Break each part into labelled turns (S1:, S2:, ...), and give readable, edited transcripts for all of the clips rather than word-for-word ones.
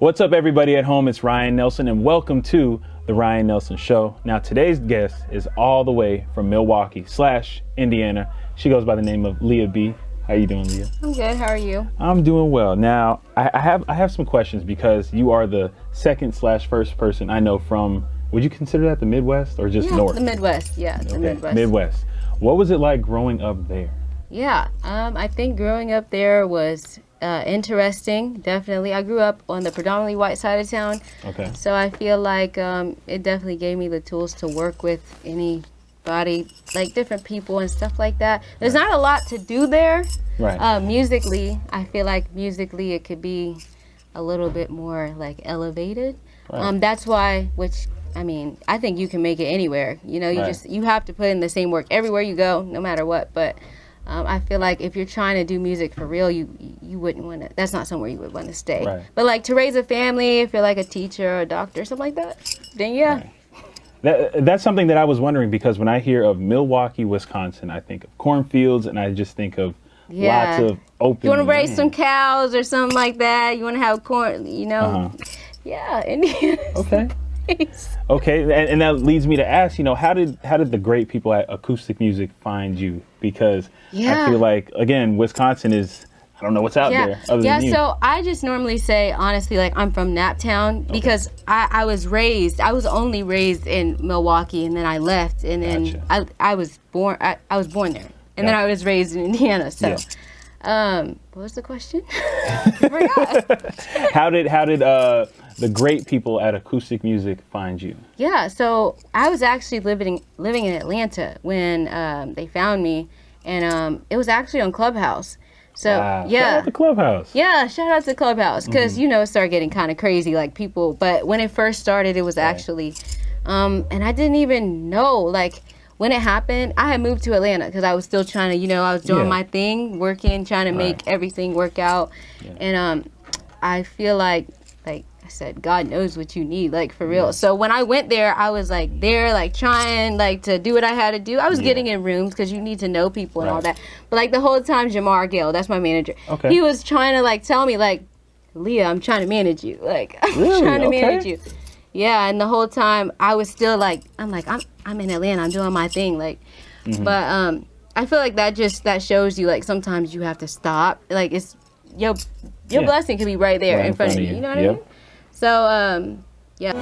S1: What's up, everybody at home? It's Ryan Nelson, and welcome to the Ryan Nelson Show. Now, today's guest is all the way from Milwaukee / Indiana. She goes by the name of Liah B. How you doing, Liah?
S2: I'm good. How are you?
S1: I'm doing well. Now, I have some questions because you are the second / first person I know from. Would you consider that the Midwest or just North?
S2: The Midwest. Yeah, the Midwest.
S1: Midwest. What was it like growing up there?
S2: Yeah, I think growing up there was interesting. Definitely, I grew up on the predominantly white side of town.
S1: Okay.
S2: So I feel like it definitely gave me the tools to work with anybody, like different people and stuff like that. There's not a lot to do there.
S1: Right.
S2: Musically, I feel like musically it could be a little bit more like elevated.
S1: Right.
S2: That's why, I think you can make it anywhere. You know, you have to put in the same work everywhere you go, no matter what. But I feel like if you're trying to do music for real, you wouldn't want to. That's not somewhere you would want to stay.
S1: Right.
S2: But like to raise a family, if you're like a teacher or a doctor or something like that, then yeah.
S1: Right. That's something that I was wondering, because when I hear of Milwaukee, Wisconsin, I think of cornfields, and I just think of lots of open.
S2: You want to raise
S1: land.
S2: some cows or something like that. You want to have corn, you know. Yeah, Indiana.
S1: Okay. Okay, and that leads me to ask, how did the great people at Acoustic Music find you? Because I feel like, again, Wisconsin is, I don't know what's out there other than you.
S2: So I just normally say, honestly, like I'm from Naptown because I was only raised in Milwaukee, and then I left, and then I was born there, and then I was raised in Indiana. So, what was the question? I forgot.
S1: How did the great people at Acoustic Music find you?
S2: Yeah, so I was actually living in Atlanta when they found me, and it was actually on Clubhouse. So
S1: Shout out to Clubhouse.
S2: Yeah, shout out to Clubhouse, because it started getting kind of crazy, like people. But when it first started, it was actually, and I didn't even know, like when it happened. I had moved to Atlanta because I was still trying to, I was doing my thing, working, trying to make everything work out, and I feel like I said, God knows what you need, like for real. So when I went there, I was like there, like trying like to do what I had to do. I was getting in rooms because you need to know people and all that. But like the whole time, Jamar Gale, that's my manager. Okay. He was trying to like tell me like, Liah, I'm trying to manage you. Like I'm trying to manage you. Yeah, and the whole time I was still like, I'm in Atlanta, I'm doing my thing, like. But I feel like that shows you like sometimes you have to stop. Like it's your blessing can be right there in front of you. You know what I mean? So, yeah.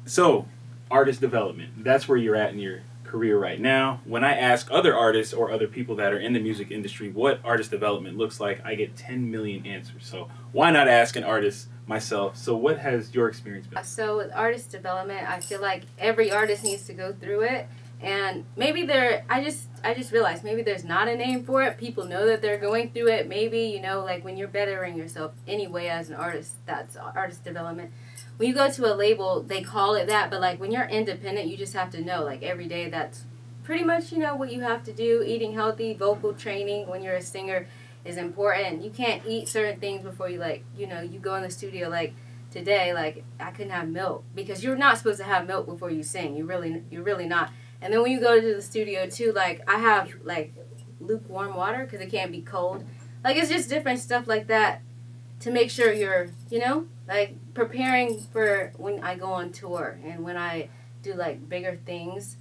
S1: So, artist development, that's where you're at in your career right now. When I ask other artists or other people that are in the music industry what artist development looks like, I get 10 million answers. So why not ask an artist myself? So what has your experience been?
S2: So with artist development, I feel like every artist needs to go through it. And maybe I just realized maybe there's not a name for it. People know that they're going through it. Maybe, like when you're bettering yourself anyway as an artist, that's artist development. When you go to a label, they call it that, but like when you're independent, you just have to know, like every day, that's pretty much, what you have to do. Eating healthy, vocal training when you're a singer is important. You can't eat certain things before you you go in the studio. Like today, like I couldn't have milk because you're not supposed to have milk before you sing. You're really not. And then when you go to the studio too, like I have like lukewarm water because it can't be cold. Like it's just different stuff like that to make sure you're, like preparing for when I go on tour and when I do like bigger things.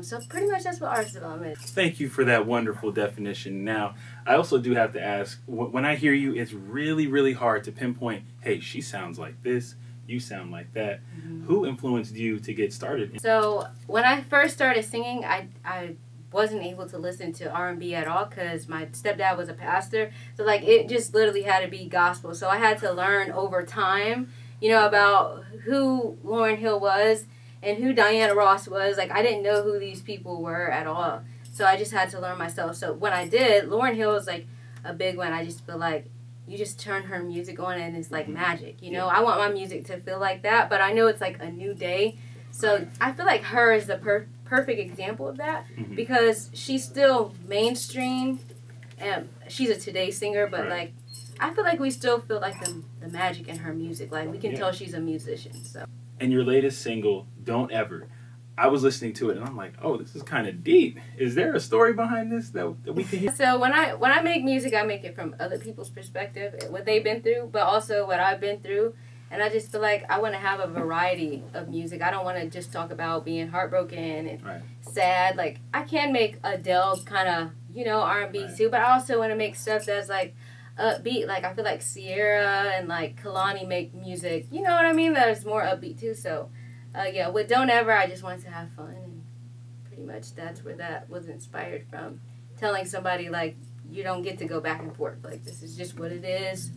S2: So pretty much that's what artist development is.
S1: Thank you for that wonderful definition. Now, I also do have to ask, when I hear you, it's really, really hard to pinpoint, hey, she sounds like this, you sound like that. Who influenced you to get started?
S2: So when I first started singing, I wasn't able to listen to R&B at all because my stepdad was a pastor. So like it just literally had to be gospel. So I had to learn over time, about who Lauryn Hill was and who Diana Ross was. Like I didn't know who these people were at all. So I just had to learn myself. So when I did, Lauryn Hill was like a big one. I just feel like you just turn her music on and it's like magic, I want my music to feel like that, but I know it's like a new day. So I feel like her is the perfect example of that because she's still mainstream and she's a today singer, but
S1: Right.
S2: like I feel like we still feel like the magic in her music. Like we can
S1: Yeah.
S2: tell she's a musician. So
S1: And your latest single, Don't Ever. I was listening to it and I'm like, oh, this is kind of deep. Is there a story behind this that we can hear?
S2: so when I make music, I make it from other people's perspective, what they've been through, but also what I've been through. And I just feel like I want to have a variety of music. I don't want to just talk about being heartbroken and
S1: Right.
S2: sad. Like I can make Adele kind of, you know, R&B
S1: Right.
S2: too, but I also want to make stuff that's like upbeat. Like I feel like Sierra and like Kalani make music, you know what I mean, that is more upbeat too. So yeah, with Don't Ever, I just wanted to have fun, and pretty much that's where that was inspired from. Telling somebody like you don't get to go back and forth, like this is just what it is,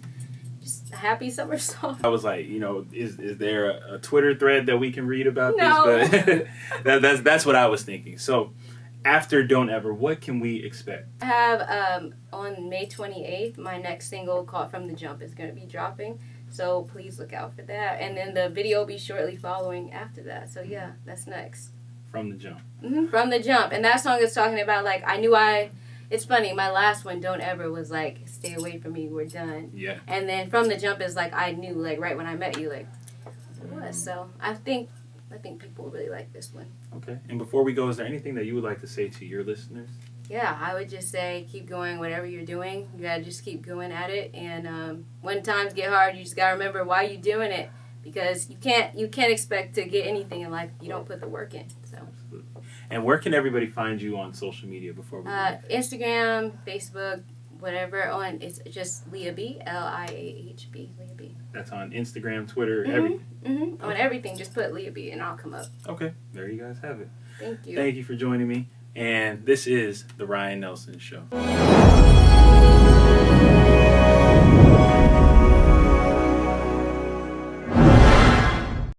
S2: just a happy summer song.
S1: I was like, you know, is there a Twitter thread that we can read about
S2: No.
S1: this? But that's what I was thinking. So after Don't Ever, what can we expect?
S2: I have on May 28th, my next single called From the Jump is going to be dropping. So please look out for that. And then the video will be shortly following after that. So yeah, that's next.
S1: From the Jump.
S2: From the Jump. And that song is talking about like, it's funny, my last one, Don't Ever, was like, stay away from me, we're done.
S1: Yeah.
S2: And then From the Jump is like, I knew like right when I met you, like, it was. So I think people will really like this one.
S1: Okay. And before we go, is there anything that you would like to say to your listeners?
S2: Yeah, I would just say keep going, whatever you're doing. You gotta just keep going at it. And when times get hard, you just gotta remember why you're doing it, because you can't expect to get anything in life if you don't put the work in. So.
S1: Absolutely. And where can everybody find you on social media before we
S2: Instagram, Facebook, whatever. It's just Liah B, LIAHB, Liah B.
S1: That's on Instagram, Twitter, everything.
S2: Mm-hmm. On everything, just put Liah B and I'll come up.
S1: Okay. There you guys have it.
S2: Thank you.
S1: Thank you for joining me. And this is The Ryan Nelson Show.